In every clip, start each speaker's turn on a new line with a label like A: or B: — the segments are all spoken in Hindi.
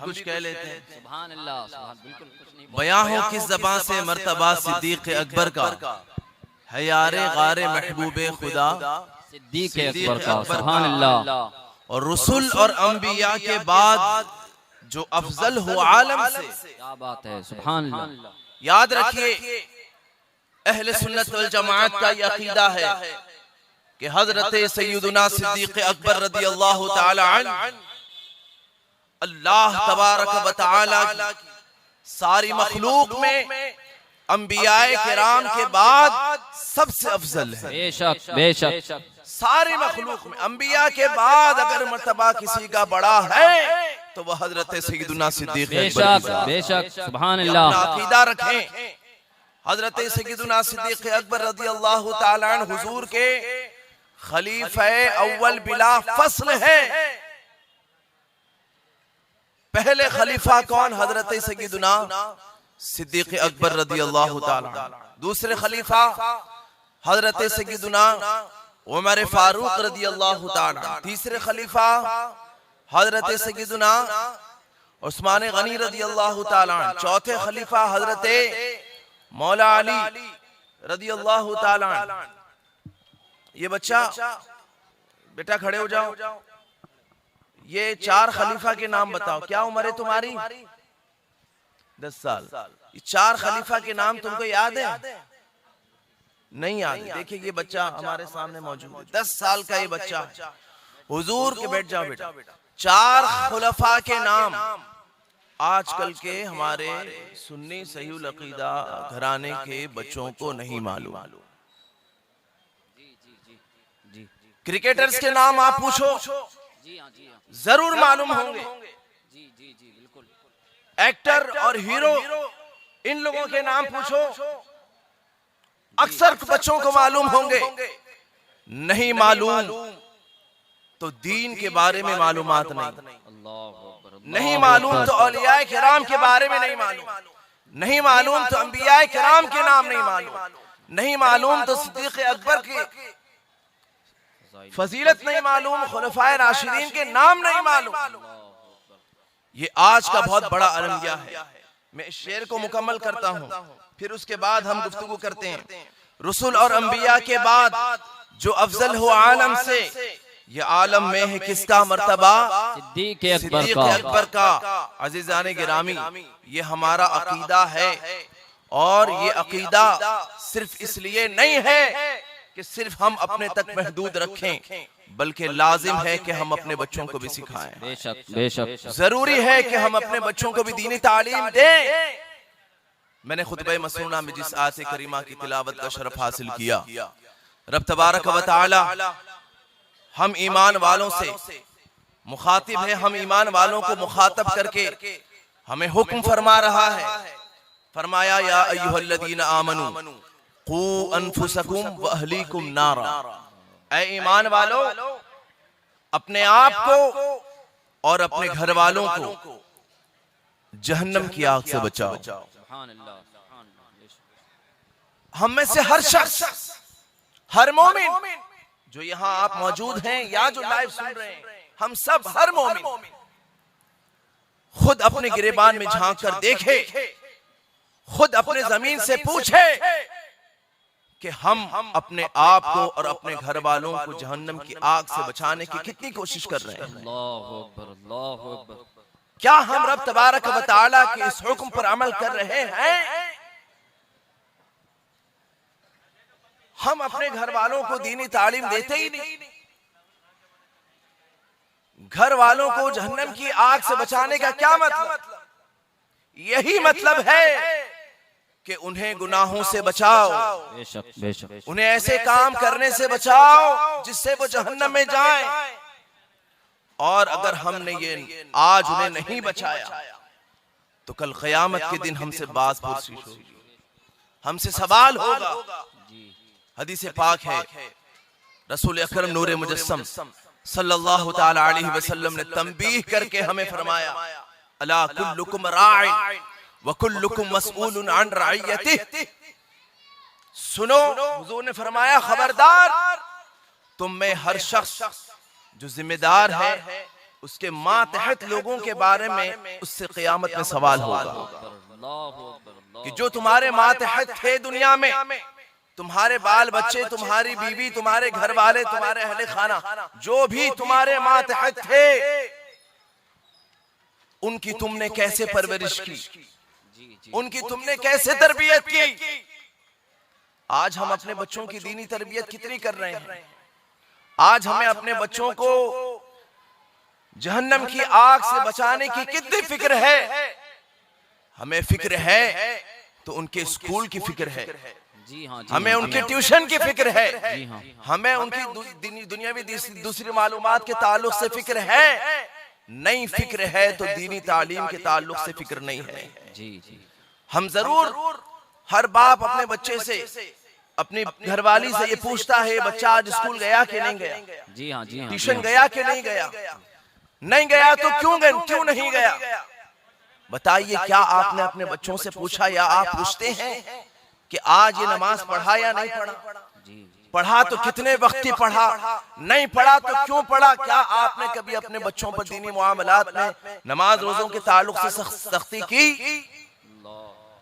A: कुछ कह लेते हैं।
B: सुभान अल्लाह, सुभान, बिल्कुल कुछ नहीं।
A: बयां हो किस ज़बां से मर्तबा सिद्दीक़ अकबर का, है यारे गारे महबूबे खुदा
B: सिद्दीक़ अकबर का, सुभान अल्लाह।
A: और रसूल और अंबिया के बाद जो अफजल हो आलम से।
B: क्या बात है, सुभान अल्लाह।
A: याद रखिए, अहले सुन्नत वल जमाअत का ये अकीदा है कि हजरत सैयदना सिद्दीक़ अकबर रज़ी अल्लाह तआला अन्हु अल्लाह तबारक व तआला की सारी मखलूक में अंबियाए किराम के बाद सबसे अफजल है।
B: बेशक बेशक।
A: सारी मखलूक में अंबिया के बाद अगर मर्तबा किसी का बड़ा है तो वह हजरत सैयदना सिद्दीक़
B: बेशक बेशक, सुभान अल्लाह।
A: अकीदा रखें। हजरत सैयदना सिद्दीक़ अकबर रज़ी अल्लाह तआला अन्हु हुजूर के खलीफा अव्वल बिला फस्ल है। पहले खलीफा कौन? हजरत सैयदना सिद्दीक़ अकबर रज़ी अल्लाह तआला। दूसरे खलीफा हजरत सैयदना उमर फारूक रज़ी अल्लाह तआला। तीसरे खलीफा हजरत सैयदना उस्मान गनी रज़ी अल्लाह तआला। चौथे खलीफा हजरत मौला अली रज़ी अल्लाह तआला। ये बच्चा, बेटा खड़े हो जाओ। ये चार खलीफा के नाम बताओ। क्या उम्र है तुम्हारी? 10 साल। ये चार खलीफा के नाम तुमको याद है? नहीं याद है। देखिए ये बच्चा हमारे सामने मौजूद है, 10 साल का ये बच्चा। हुजूर के, बैठ जाओ बेटा। चार खुलफा के नाम आजकल के हमारे सुन्नी सहीहुल अकीदा घराने के बच्चों को नहीं मालूम। क्रिकेटर्स के नाम आप पूछो, जरूर मालूम होंगे। एक्टर और हीरो, इन लोगों के नाम पूछो, अक्सर बच्चों को मालूम होंगे। नहीं मालूम तो दीन के बारे में मालूमात नहीं मालूम तो औलियाए किराम के बारे में नहीं मालूम, नहीं मालूम तो अंबियाए किराम के नाम नहीं मालूम, नहीं मालूम तो सिद्दीक़ अकबर की फजीलत नहीं मालूम, खुलफाए राशिदीन के नाम नहीं मालूम। ये आज का बहुत बड़ा अलमिया है। मैं इस शेर को मुकम्मल करता हूँ, फिर उसके बाद हम गुफ्तगू करते हैं। रसूल और अंबिया के बाद जो अफजल हो आलम से, ये आलम में है किसका मर्तबा?
B: सिद्दीक़
A: अकबर का। अज़ीज़ाने गिरामी, ये हमारा अकीदा है। और ये अकीदा सिर्फ इसलिए नहीं है कि सिर्फ हम अपने तक महदूद रखें, बल्कि लाजिम है कि हम अपने बच्चों को भी सिखाएं।
B: बेशक बेशक,
A: जरूरी है कि हम अपने बच्चों को भी दीनी तालीम दें। मैंने खुतबे मसनूना में जिस आयत करीमा की तिलावत का शरफ हासिल किया, रब तबारक व तआला हम ईमान वालों से मुखातिब है, हम ईमान वालों को मुखातब करके हमें हुक्म फरमा रहा है। फरमाया, या अय्युहल्लज़ीना आमनू कू अनफुसकुम व अहलीकुम नारा। ऐ ईमान वालों, अपने आप को और अपने घर वालों को जहन्नम की आग से बचाओ। हम में से हर शख्स, हर मोमिन जो यहाँ आप मौजूद हैं या जो लाइव सुन रहे हैं, हम सब, हर मोमिन खुद अपने गिरेबान में झांक कर देखे, खुद अपने जमीन से पूछे कि हम अपने आप को और अपने घर वालों को जहन्नम की आग से बचाने की कितनी कोशिश कर रहे हैं।
B: अल्लाहु अकबर, अल्लाहु अकबर।
A: क्या हम रब तबारक व तआला के इस हुक्म पर अमल कर रहे हैं? हम अपने घर वालों को दीनी तालीम देते ही नहीं। घर वालों को जहन्नम की आग से बचाने का क्या मतलब? यही मतलब है कि उन्हें गुनाहों से बचाओ,
B: बेशक बेशक,
A: उन्हें ऐसे काम करने से बचाओ जिससे वो जहन्नम में जाएं। और अगर हमने ये आज उन्हें नहीं बचाया तो कल क़यामत के दिन हमसे बात पुरसी होगी, हमसे सवाल होगा। हदीस पाक है, रसूल अकरम नूरे मुजस्सम सल्लल्लाहु तआला अलैहि वसल्लम ने तंबीह करके हमें फरमाया, अला कुल्लुकुम राइन व कुल्लुकुम मसऊलुन अन रइयतिही। सुनो, हुजूर ने फरमाया, खबरदार, तुम में हर शख्स जो जिम्मेदार है उसके मातहत लोगों के बारे में उससे क़यामत में सवाल होगा कि जो तुम्हारे मातहत थे दुनिया में, तुम्हारे बाल बच्चे, तुम्हारी बीवी, तुम्हारे घर वाले, तुम्हारे अहले खाना, जो भी तुम्हारे मातहत थे, उनकी तुमने कैसे परवरिश की, उनकी तुमने कैसे तरबियत की। आज हम अपने बच्चों की दीनी तरबियत कितनी कर रहे हैं? आज हमें अपने बच्चों को जहन्नम की आग से बचाने की कितनी फिक्र है। हमें फिक्र है तो उनके स्कूल की फिक्र है,
B: जी हाँ,
A: हमें उनके ट्यूशन की फिक्र है,
B: जी हाँ,
A: हमें उनकी दुनियावी दूसरी मालूमात के ताल्लुक से फिक्र है। नहीं फिक्र है तो दीनी तालीम के ताल्लुक से फिक्र नहीं है।
B: जी जी,
A: हम जरूर, हर बाप अपने बच्चे से, अपनी घरवाली से ये पूछता है बच्चा आज स्कूल गया कि नहीं गया,
B: जी हाँ, जी हाँ,
A: ट्यूशन गया कि नहीं गया, नहीं गया तो क्यों नहीं गया। बताइए, क्या आपने अपने बच्चों से पूछा या आप पूछते हैं कि आज ये नमाज पढ़ा या नहीं पढ़ा? पढ़ा तो कितने वक्त ही पढ़ा, नहीं पढ़ा तो क्यों पढ़ा? क्या आपने कभी अपने बच्चों पर दीनी मुआमलात में, नमाज रोजों के ताल्लुक से सख्ती की?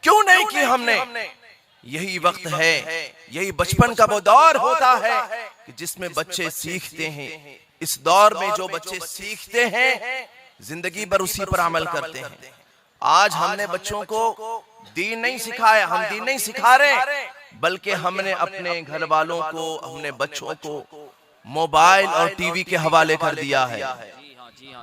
A: क्यों नहीं की हमने? यही वक्त है, यही बचपन का वो दौर होता है कि जिसमें बच्चे सीखते हैं। इस दौर में जो बच्चे सीखते हैं जिंदगी भर उसी पर अमल करते हैं। आज हमने बच्चों को दीन नहीं सिखाया, हम दीन नहीं सिखा रहे, बल्कि हमने अपने घर वालों को, अपने बच्चों को मोबाइल और टीवी के हवाले कर दिया है।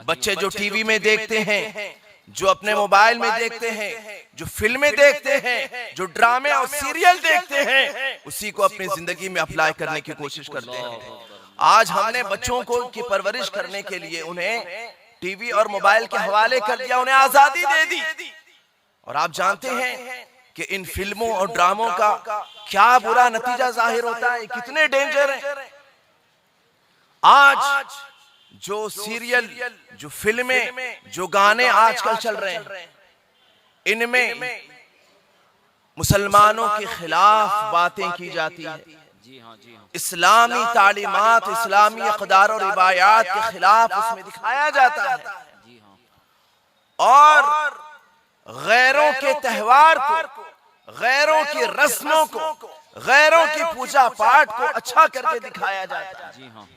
A: बच्चे जो टीवी में देखते हैं, जो अपने मोबाइल में देखते हैं, जो फिल्में देखते हैं, जो ड्रामे और सीरियल देखते हैं, उसी को अपनी जिंदगी में अप्लाई करने की कोशिश करते हैं। आज हमने बच्चों को की परवरिश करने के लिए उन्हें टीवी और मोबाइल के हवाले कर दिया, उन्हें आजादी दे दी। और आप जानते हैं कि इन फिल्मों और ड्रामों का क्या बुरा नतीजा जाहिर होता है, कितने डेंजर है। आज जो सीरियल, जो फिल्में, जो गाने आजकल चल रहे हैं, इनमें मुसलमानों के खिलाफ बातें की जाती है।
B: जी हाँ, जी हाँ,
A: इस्लामी तालीमात, इस्लामी अक़दार और रिवायात के खिलाफ उसमें दिखाया जाता है।
B: जी हाँ,
A: और गैरों के त्योहार को, गैरों की रस्मों को, गैरों की पूजा पाठ को अच्छा करके दिखाया जाता है।
B: जी हाँ,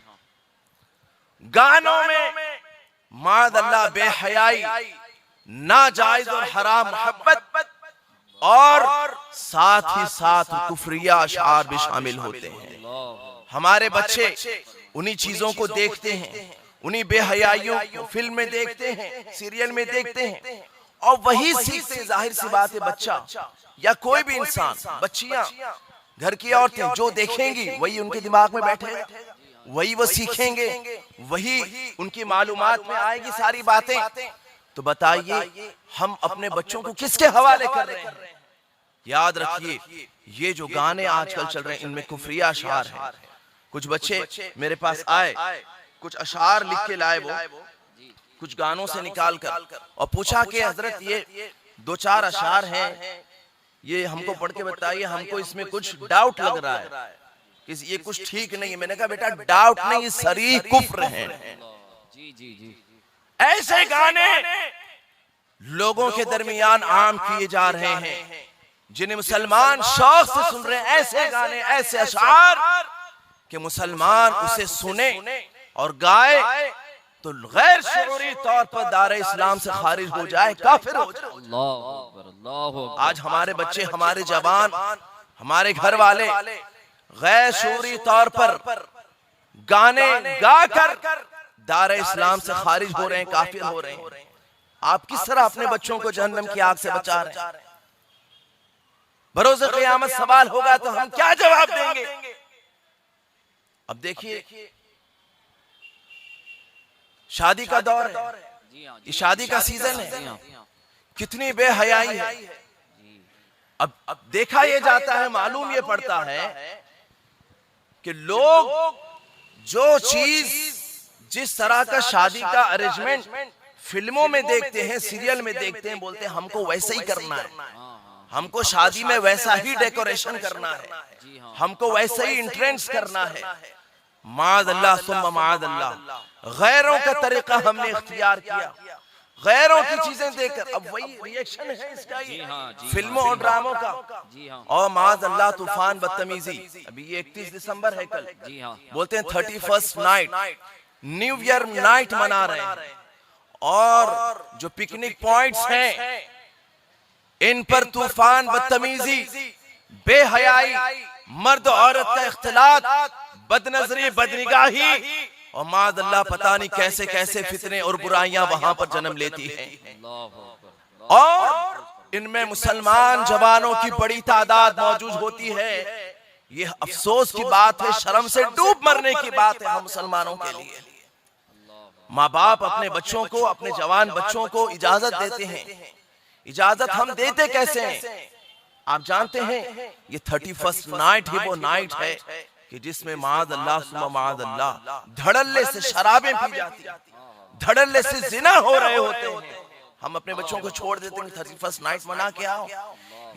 A: गानों में मादअल्लाह बेहयाई, नाजायज और हराम मोहब्बत और साथ ही साथ कुफरिया अशआर भी शामिल होते हैं। हमारे बच्चे उन्हीं चीजों को देखते हैं, उन्हीं बेहयाइयों को फिल्म में देखते हैं, सीरियल में देखते हैं, और वही सीखते। जाहिर सी बात है, बच्चा या कोई भी इंसान, बच्चियां, घर की औरतें जो देखेंगी वही उनके दिमाग में बैठेगा, वही वो सीखेंगे, वही उनकी मालूमात में आएगी सारी बातें। तो बताइए, हम अपने बच्चों को किसके हवाले कर रहे हैं? याद रखिए, ये जो गाने आजकल चल रहे हैं इनमें कुफरिया अशआर हैं। कुछ बच्चे मेरे पास आए, कुछ अशआर लिख के लाए, वो कुछ गानों से निकाल कर, और पूछा कि हजरत ये 2-4 अशआर हैं, ये हमको पढ़ के बताइए, हमको इसमें कुछ डाउट लग रहा है कि ये कुछ ठीक नहीं है। मैंने कहा बेटा डाउट नहीं, ये सरीह कुफ्र है।
B: जी जी जी,
A: ऐसे गाने लोगों के दरमियान आम किए जा रहे हैं, जिन्हें मुसलमान शौक से सुन रहे हैं। ऐसे गाने, ऐसे अशआर कि मुसलमान उसे सुने और गाए तो गैर शऊरी तौर पर दायरे इस्लाम से खारिज हो जाए, काफिर हो जाए।
B: अल्लाह अकबर, अल्लाह अकबर।
A: आज हमारे बच्चे, हमारे जवान, हमारे घर वाले गैर शऊरी तौर पर गाने गाकर दायरे इस्लाम से खारिज हो रहे हैं, काफिर हो रहे हैं। आप किस तरह अपने बच्चों को जहन्नम की आग से बचा रहे हैं? बरोज़े क़यामत सवाल होगा तो हम क्या जवाब देंगे? अब देखिए, शादी का दौर है, ये शादी का सीजन है, कितनी बेहयाई है। अब देखा ये जाता है, मालूम ये पड़ता है कि लोग जो चीज, जिस तरह का शादी का अरेंजमेंट फिल्मों में देखते हैं, सीरियल में देखते हैं, बोलते हैं हमको वैसा ही करना है, हमको शादी में वैसा ही डेकोरेशन करना है, हमको वैसा ही एंट्रेंस करना है। माअज़ल्लाह सुम्मा माअज़ल्लाह, गैरों का तरीका हमने इख्तियार किया, गैरों की चीजें देखकर। अब वही रिएक्शन है इसका, फिल्मों और ड्रामों का। और माज़ अल्लाह तूफान बदतमीजी, अभी ये 31 दिसंबर है कल, बोलते हैं 31st night, new year night मना रहे हैं। और जो पिकनिक पॉइंट्स हैं इन पर तूफान बदतमीजी, बेहयाई, मर्द औरत का इख्तिलात, बदनजरी, बदनिगाही और माद अल्लाह पता नहीं कैसे कैसे फितने और बुराइयां वहां पर जन्म लेती हैं। और इनमें मुसलमान जवानों की बड़ी तादाद मौजूद होती है। यह अफसोस की बात है, शर्म से डूब मरने की बात है हम मुसलमानों के लिए। माँ बाप अपने बच्चों को, अपने जवान बच्चों को इजाजत देते हैं। इजाजत हम देते कैसे हैं? आप जानते हैं ये 31st नाइट ही वो नाइट है कि जिसमें माद अल्लाह सुम्मा माद अल्लाह धड़ल्ले से शराबें पी जाती, धड़ल्ले से जिना हो रहे होते हैं। हम अपने बच्चों को छोड़ देते हैं 31st नाइट मना के आओ।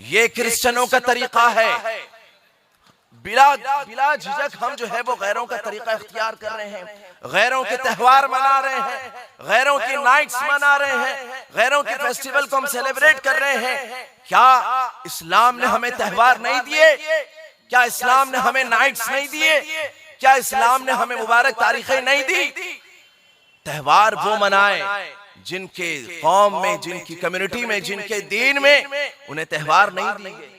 A: ये क्रिश्चियनों का तरीका है। बिला झिझक हम जो है वो गैरों का तरीका इख्तियार कर रहे हैं, गैरों के त्यौहार मना रहे हैं, गैरों की नाइट्स मना रहे हैं, गैरों के फेस्टिवल को हम सेलिब्रेट कर रहे हैं। क्या इस्लाम ने हमें त्यौहार नहीं दिए? क्या इस्लाम ने हमें नाइट्स नहीं दिए? क्या इस्लाम ने हमें मुबारक तारीखें नहीं दी? त्यौहार वो मनाए जिनके कौम में, जिनकी कम्युनिटी में, जिनके दीन में उन्हें त्यौहार नहीं दिए।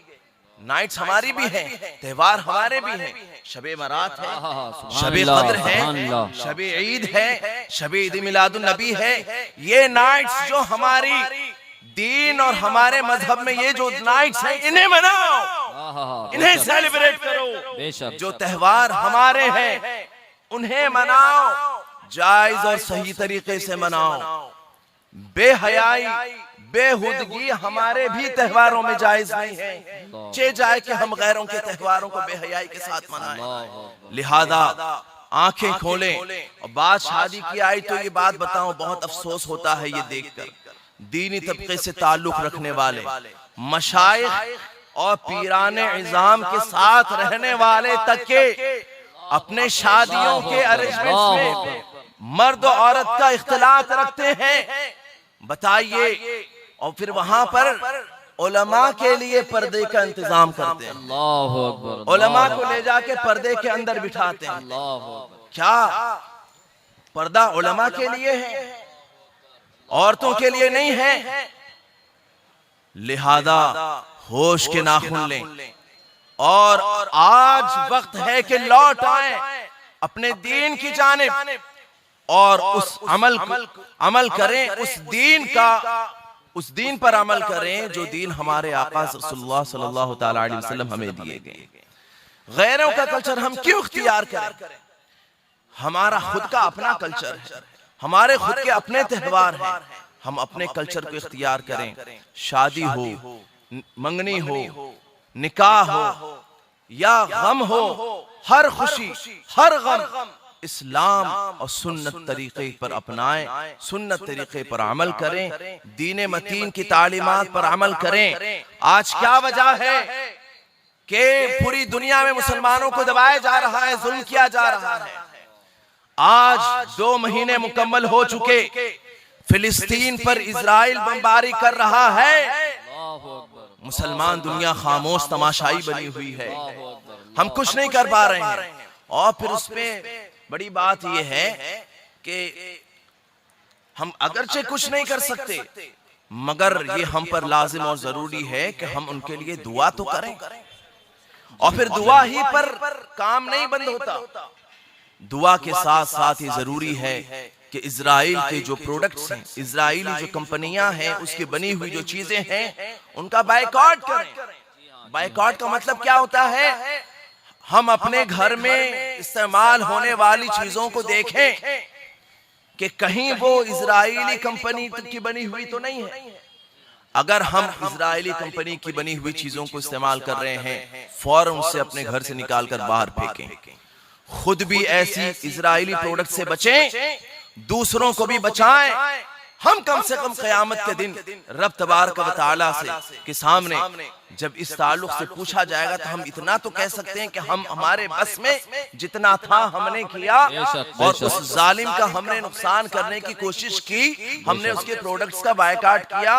A: नाइट्स हमारी भी हैं, त्यौहार हमारे भी हैं। शबे बारात है, शबे कद्र है, शबे ईद है, शबे ईद मिलादुन नबी है। ये नाइट्स जो हमारी दीन और हमारे मजहब में ये जो नाइट्स हैं, इन्हें मनाओ, इन्हें सेलिब्रेट करो। जो त्यौहार हमारे हैं उन्हें मनाओ, जायज और सही तरीके से मनाओ। बेहयाई, बेहुदगी हमारे भी त्योहारों में जायज नहीं है। चे जाए कि हम गैरों के त्योहारों को बेहयाई के साथ मनाएं। लिहाजा आंखें खोलें। और बात शादी की आई तो ये बात बताऊं, बहुत अफसोस होता है ये देखकर, दीनी तबके से ताल्लुक रखने वाले मशाइख और पीराने इज़ाम के साथ रहने वाले तक के अपने शादियों के अरेंजमेंट्स में मर्द और औरत का इख्तिलात रखते हैं। बताइए, और फिर वहां पर उलमा के लिए पर्दे का इंतजाम करते हैं।
B: अल्लाहु अकबर।
A: उलमा को ले जाके पर्दे के अंदर बिठाते हैं। क्या पर्दा उलमा के लिए है, औरतों के लिए नहीं है? लिहाजा होश के नाखून लें और आज वक्त है कि लौट आए अपने दीन की जानिब और उस अमल करें, उस दीन पर अमल करें जो दीन हमारे आका रसूलुल्लाह सल्लल्लाहु तआला अलैहि वसल्लम हमें दिए गए। गैरों का कल्चर हम क्यों इख्तियार करें? हमारा खुद का अपना कल्चर है, हमारे खुद के अपने त्योहार हैं। हम अपने कल्चर को इख्तियार करें। शादी हो, मंगनी हो, निकाह हो या गम हो, हर खुशी, हर गम इस्लाम और सुन्नत तरीके पर अपनाएं, सुन्नत तरीके पर अमल करें, दीन मतीन की तालीमात पर अमल करें। आज क्या वजह है कि पूरी दुनिया में मुसलमानों को दबाया जा रहा है, जुल्म किया जा रहा है? आज 2 महीने मुकम्मल हो चुके, फिलिस्तीन पर इजराइल बमबारी कर रहा है, मुसलमान दुनिया खामोश तमाशाई बनी हुई है, हम कुछ नहीं कर पा रहे हैं। और फिर उसमें बड़ी बात यह है कि हम अगरचे कुछ नहीं कर सकते, मगर ये हम पर लाजिम और जरूरी है कि हम उनके लिए दुआ तो करें। और फिर दुआ ही पर काम नहीं बंद होता, दुआ के साथ साथ ये जरूरी है कि इजराइल के जो प्रोडक्ट्स हैं, इजराइली जो कंपनियां हैं, उसकी बनी हुई जो चीजें हैं, उनका बायकॉट करें। बायकॉट का मतलब क्या होता है? हम अपने घर में इस्तेमाल होने वाली चीजों को देखें कि कहीं वो इजराइली कंपनी की बनी हुई तो नहीं है। अगर हम इजराइली कंपनी की बनी हुई चीजों को इस्तेमाल कर रहे हैं, फौरन उसे अपने घर से निकालकर बाहर फेंकें। खुद भी ऐसी इजराइली प्रोडक्ट से बचें, दूसरों को भी बचाएं। हम कम से कम क़यामत के दिन रब तबारक व तआला से के सामने जब इस ताल्लुक से पूछा जाएगा तो हम इतना तो कह सकते हैं कि हम हमारे बस में जितना था हमने किया, और उस जालिम का हमने नुकसान करने की कोशिश की, हमने उसके प्रोडक्ट्स का बायकाट किया,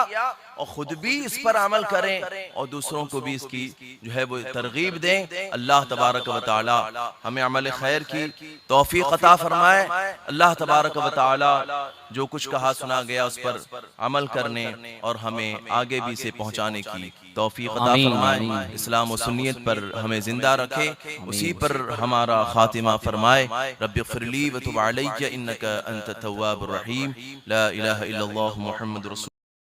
A: और खुद भी इस पर अमल करें और दूसरों को भी इसकी जो है वो तरगीब दें। अल्लाह तबारक व तआला हमें अमल खैर की तौफीक अता फरमाए। अल्लाह तबारक व तआला जो कुछ कहा सुना गया उस पर अमल करने और हमें आगे भी इसे पहुंचाने की तौफीक अता फरमाए। इस्लाम और सुन्नियत पर हमें जिंदा रखे, उसी पर हमारा खातिमा फरमाए। रब्बिग़फिरली व तुब अलैया इन्नका अंत तव्वाबुर रहीम। ला इलाहा इल्लल्लाह मुहम्मदुर रसूलुल्लाह।